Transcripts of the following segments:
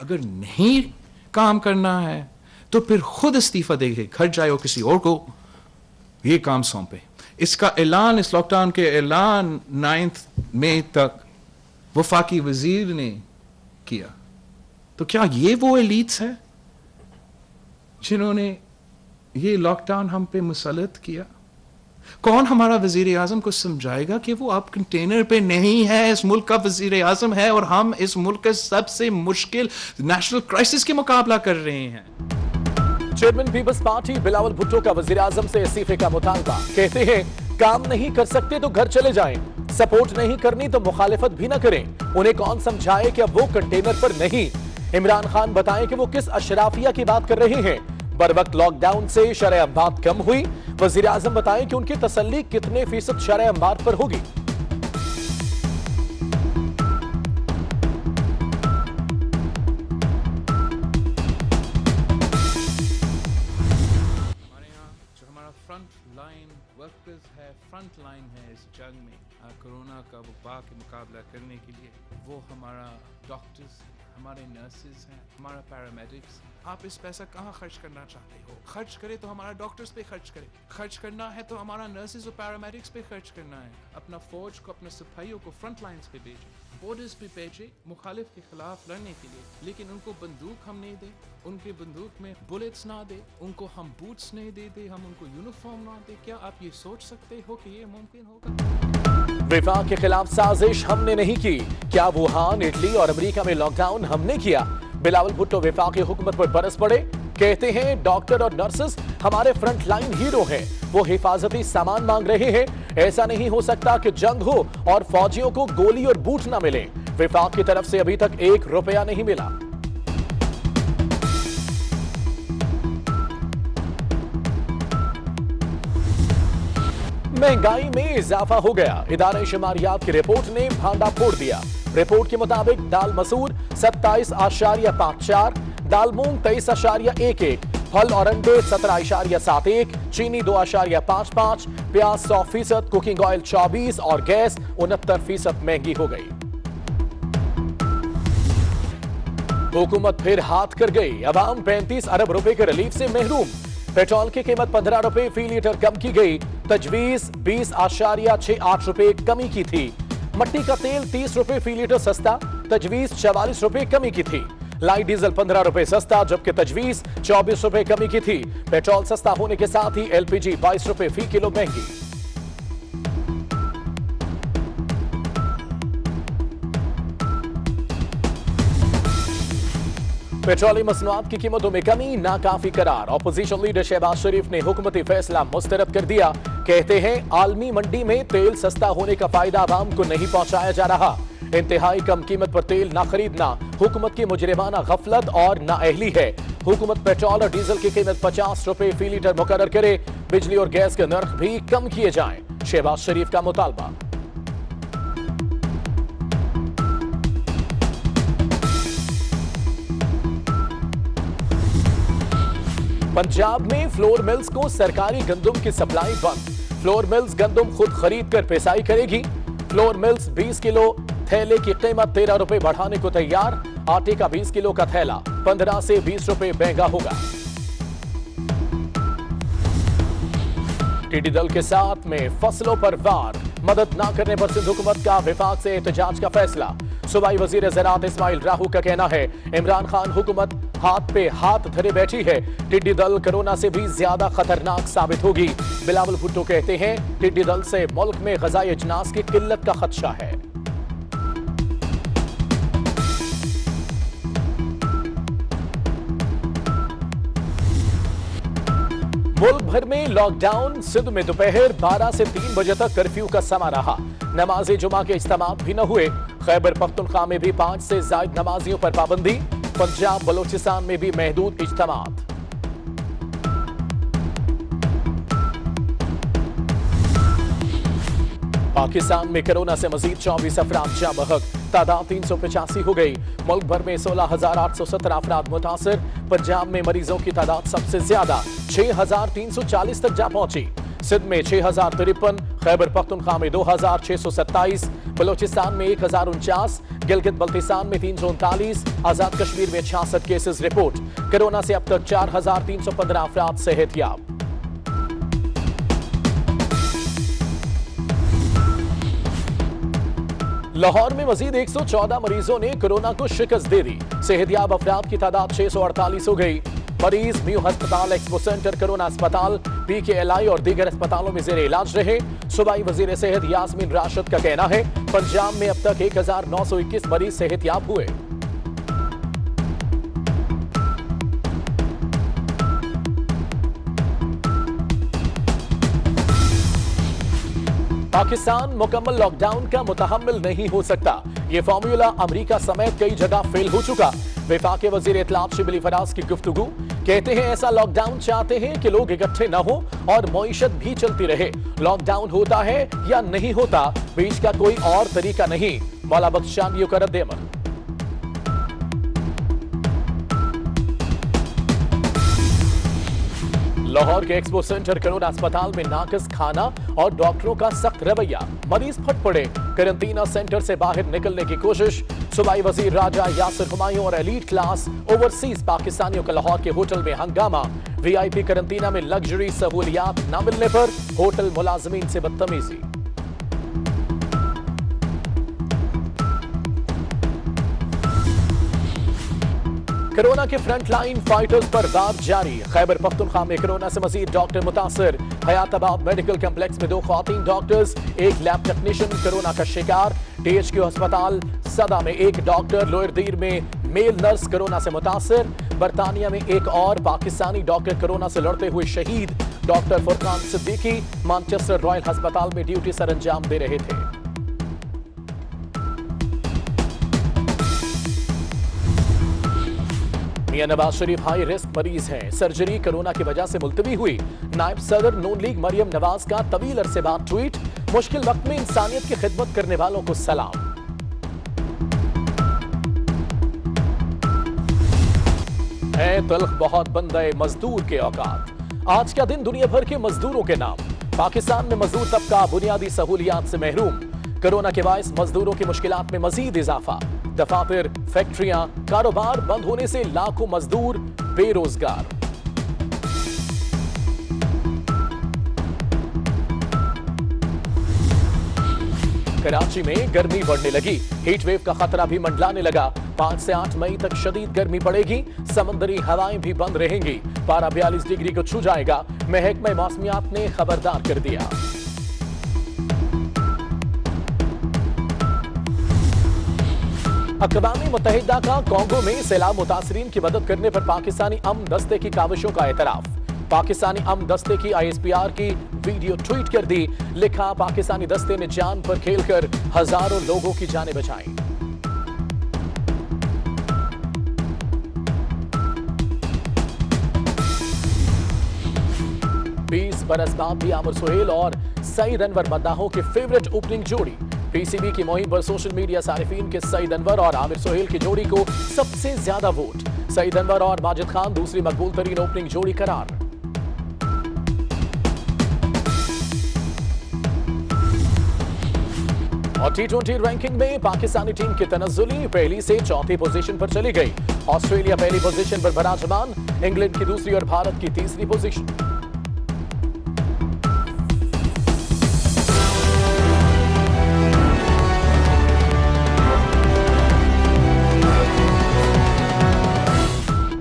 अगर नहीं काम करना है तो फिर खुद इस्तीफा देके घर जाए और किसी और को ये काम सौंपे। इसका ऐलान, इस लॉकडाउन के ऐलान 9 मई तक वफाकी वजीर ने किया। तो क्या ये वो एलीट्स है जिन्होंने ये लॉकडाउन हम पे मुसल्लत किया? कौन हमारा वजीर आजम को समझाएगा कि वो अब कंटेनर पे नहीं है, इस मुल्क का वजीर आजम है और हम इस मुल्क के सबसे मुश्किल नेशनल क्राइसिस के मुकाबला कर रहे हैं। Chairman Peoples Party Bilawal Bhutto का वजीर आजम से इस्तीफे का मुतालबा। कहते हैं काम नहीं कर सकते तो घर चले जाएं, सपोर्ट नहीं करनी तो मुखालिफत भी ना करें। उन्हें कौन समझाए कि अब वो कंटेनर पर नहीं। इमरान खान बताएं कि वो किस अशराफिया की बात कर रहे हैं। बर वक्त लॉकडाउन से शरह अमवात कम हुई। वजीर आजम बताएं कि उनकी तसल्ली कितने फीसद शरह अमवात पर होगी। फ्रंट लाइन है इस जंग में, कोरोना का वबा के मुकाबला करने के लिए, वो हमारा डॉक्टर्स, हमारे नर्सेज हैं, हमारा पैरामेडिक्स। आप इस पैसा कहाँ खर्च करना चाहते हो? खर्च करे तो हमारा डॉक्टर्स पे खर्च करे, खर्च करना है तो हमारा नर्सेज और पैरामेडिक्स पे खर्च करना है। अपना फौज को, अपने सिपाहियों को फ्रंट लाइन्स पे भेजे, बॉर्डर्स पे भेजे मुखालिफ के खिलाफ लड़ने के लिए। लेकिन उनको बंदूक हम नहीं दे, उनके बंदूक में बुलेट्स ना दे, उनको हम बूट्स नहीं दे, हम उनको यूनिफॉर्म ना दे। क्या आप ये सोच सकते हो कि ये मुमकिन होगा? विफाक के खिलाफ साजिश हमने नहीं की। क्या वुहान, इटली और अमेरिका में लॉकडाउन हमने किया? बिलावल भुट्टो वफाकी हुकूमत पर बरस पड़े। कहते हैं डॉक्टर और नर्सेस हमारे फ्रंट लाइन हीरो हैं, वो हिफाजती सामान मांग रहे हैं। ऐसा नहीं हो सकता कि जंग हो और फौजियों को गोली और बूट ना मिले। विफाक की तरफ से अभी तक 1 रुपया नहीं मिला। महंगाई में इजाफा हो गया। इदारे शुमारियात की रिपोर्ट ने भांडा फोड़ दिया। रिपोर्ट के मुताबिक दाल मसूर 27.54, दाल मूंग 23.11, फल और अंडे 17.71, चीनी 2.55, प्याज 100%, कुकिंग ऑयल 24 और गैस 69% महंगी हो गई। हुकूमत फिर हाथ कर गई। अवाम 35 अरब रुपए के रिलीफ से महरूम। पेट्रोल की कीमत 15 रुपए फी लीटर कम की गई। तजवीज 20.68 रुपए कमी की थी। मट्टी का तेल 30 रुपए फी लीटर सस्ता, तजवीज 44 रुपए कमी की थी। लाइट डीजल 15 रुपए सस्ता, जबकि तजवीज 24 रुपए कमी की थी। पेट्रोल सस्ता होने के साथ ही एलपीजी 22 रुपए फी किलो महंगी। पेट्रोलियम मसनूआत की कीमतों में कमी नाकाफी करार। ऑपोजिशन लीडर शहबाज शरीफ ने हुकूमती फैसला मुस्तरद कर दिया। कहते हैं आलमी मंडी में तेल सस्ता होने का फायदा आवाम को नहीं पहुंचाया जा रहा। इंतहाई कम कीमत पर तेल ना खरीदना हुकूमत की मुजरिमाना गफलत और नाअहली है। हुकूमत पेट्रोल और डीजल की कीमत 50 रुपए फी लीटर मुकर्रर करे। बिजली और गैस के नर्ख भी कम किए जाएं। शहबाज शरीफ का मुतालबा। पंजाब में फ्लोर मिल्स को सरकारी गंदुम की सप्लाई बंद। फ्लोर मिल्स गंदुम खुद खरीद कर पिसाई करेगी। फ्लोर मिल्स 20 किलो थैले की कीमत 13 रुपए बढ़ाने को तैयार। आटे का 20 किलो का थैला 15 से 20 रुपए महंगा होगा। टिड्डी दल के साथ में फसलों पर वार, मदद न करने पर सिंध हुकूमत का विफाक से एहतजाज का फैसला। सूबाई वजीर ज़राअत इस्माइल राहू का कहना है इमरान खान हुकूमत हाथ पे हाथ धरे बैठी है। टिड्डी दल कोरोना से भी ज्यादा खतरनाक साबित होगी। बिलावल भुट्टो कहते हैं टिड्डी दल से मुल्क में ग़िज़ाई अजनास की किल्लत का खदशा है। मुल्क भर में लॉकडाउन। सिंध में दोपहर 12 से 3 बजे तक कर्फ्यू का समा रहा। नमाज जुमा के इज्तिमात भी न हुए। खैबर पख्तूनख्वा में भी 5 से ज़ायद नमाजियों पर पाबंदी। पंजाब बलोचिस्तान में भी महदूद इज्तिमात। पाकिस्तान में कोरोना से मजीद 24 अफराद जाँ बहक। तादाद 385 हो गई। मुल्क भर में 16,817 अफराद मुतासर। पंजाब में मरीजों की तादाद सबसे ज्यादा 6,340 तक जा पहुंची। सिंध में 6,053, खैबर पख्तूनख्वा में 2627, बलोचिस्तान में 1049, गिलगित बल्तिस्तान में 339, आजाद कश्मीर में 66 केसेस रिपोर्ट। कोरोना से अब तक 4315 अफराद सेहतयाब। लाहौर में मजीद 114 मरीजों ने कोरोना को शिकस्त दे दी। सेहतयाब अफराद की तादाद 648 हो गई। मरीज म्यू अस्पताल, एक्सपो सेंटर, कोरोना अस्पताल, PKLI और दीगर अस्पतालों में जेर इलाज रहे। सूबाई वजीर सेहत यास्मीन राशिद का कहना है पंजाब में अब तक 1921 मरीज सेहतयाब हुए। पाकिस्तान मुकम्मल लॉकडाउन का मुतहम्मिल नहीं हो सकता। ये फॉर्मूला अमेरिका समेत कई जगह फेल हो चुका। वफाकी वजीर इत्तलात शिबली फराज की गुफ्तगू, कहते हैं ऐसा लॉकडाउन चाहते हैं कि लोग इकट्ठे न हो और मईशत भी चलती रहे। लॉकडाउन होता है या नहीं होता, बीच का कोई और तरीका नहीं। मौला बख्शानियों का रद्द-ए-अमल। लाहौर के एक्सपो सेंटर कोरोना अस्पताल में नाकस खाना और डॉक्टरों का सख्त रवैया। मरीज फट पड़े, क्वारंटीना सेंटर से बाहर निकलने की कोशिश। सूबाई वजीर राजा यासिर हुमायूं और एलीट क्लास ओवरसीज पाकिस्तानियों का लाहौर के होटल में हंगामा। VIP क्वारंटीना में लग्जरी सहूलियात न मिलने पर होटल मुलाजमीन से बदतमीजी। कोरोना के फ्रंट लाइन फाइटर्स पर वार जारी। खैबर पख्तूनख्वा में कोरोना से मजीद डॉक्टर मुतासिर। हयाताबाद मेडिकल कम्प्लेक्स में 2 ख्वातीन डॉक्टर्स, 1 लैब टेक्नीशियन कोरोना का शिकार। THQ अस्पताल सदा में 1 डॉक्टर, लोअरदीर में मेल नर्स कोरोना से मुतासिर। बरतानिया में 1 और पाकिस्तानी डॉक्टर कोरोना से लड़ते हुए शहीद। Doctor Furqan Siddiqui Manchester royal अस्पताल में ड्यूटी सर अंजाम दे रहे थे। मियां नवाज शरीफ हाई रिस्क मरीज हैं। सर्जरी कोरोना की वजह से मुलतवी हुई। नायब सदर नून लीग मरियम नवाज का तवील अरसे बाद ट्वीट, मुश्किल वक्त में इंसानियत की खिदमत करने वालों को सलाम। है तल्ख बहुत बंदे मजदूर के औकात। आज का दिन दुनिया भर के मजदूरों के नाम। पाकिस्तान में मजदूर तबका बुनियादी सहूलियात से महरूम। कोरोना के बायस मजदूरों की मुश्किलात में मजीद इजाफा। दफातर, फैक्ट्रियां, कारोबार बंद होने से लाखों मजदूर बेरोजगार। कराची में गर्मी बढ़ने लगी। हीट वेव का खतरा भी मंडलाने लगा। 5 से 8 मई तक शदीद गर्मी पड़ेगी। समुद्री हवाएं भी बंद रहेंगी। पारा 42 डिग्री को छू जाएगा। महकमा मौसमियात ने खबरदार कर दिया। अक़वाम मुत्तहिदा का कांगो में सैलाब मुतासरीन की मदद करने पर पाकिस्तानी अमन दस्ते की काविशों का एतराफ। पाकिस्तानी अमन दस्ते की ISPR की वीडियो ट्वीट कर दी। लिखा, पाकिस्तानी दस्ते ने जान पर खेलकर हजारों लोगों की जानें बचाई। बीस बरस बाद भी आमिर सुहेल और सईद अनवर मद्दाहों की फेवरेट ओपनिंग जोड़ी। PCB की मुहिम पर सोशल मीडिया सारिफीन के सईद अनवर और आमिर सुहेल की जोड़ी को सबसे ज्यादा वोट। सईद अनवर और माजिद खान दूसरी मकबूल तरीन ओपनिंग जोड़ी करार। और T20 रैंकिंग में पाकिस्तानी टीम की तनज़्ज़ुली पहली से चौथी पोजीशन पर चली गई। ऑस्ट्रेलिया पहली पोजीशन पर बराजमान, इंग्लैंड की दूसरी और भारत की तीसरी पोजीशन।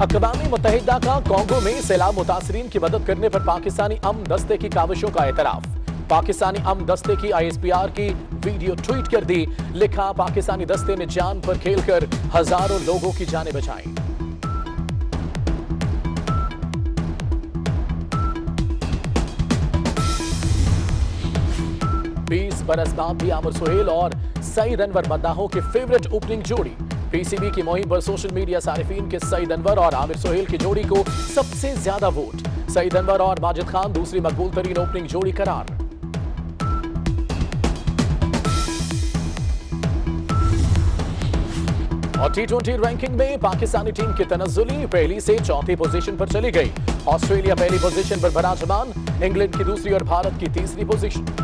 अक़वाम मुत्तहिदा का कांगो में सैलाब मुतासरीन की मदद करने पर पाकिस्तानी अमन दस्ते की काविशों का एतराफ। पाकिस्तानी अमन दस्ते की ISPR की वीडियो ट्वीट कर दी। लिखा, पाकिस्तानी दस्ते ने जान पर खेलकर हजारों लोगों की जानें बचाई। बीस बरस बाद भी आमिर सुहेल और सईद अनवर मद्दाहों की फेवरेट ओपनिंग जोड़ी। PCB की मुहिम पर सोशल मीडिया सारिफीन के सईद अनवर और आमिर सुहेल की जोड़ी को सबसे ज्यादा वोट। सईद अनवर और माजिद खान दूसरी मकबूल तरीन ओपनिंग जोड़ी करार। और T20 रैंकिंग में पाकिस्तानी टीम की तनज़्ज़ुली पहली से चौथी पोजीशन पर चली गई। ऑस्ट्रेलिया पहली पोजीशन पर बराजमान, इंग्लैंड की दूसरी और भारत की तीसरी पोजीशन।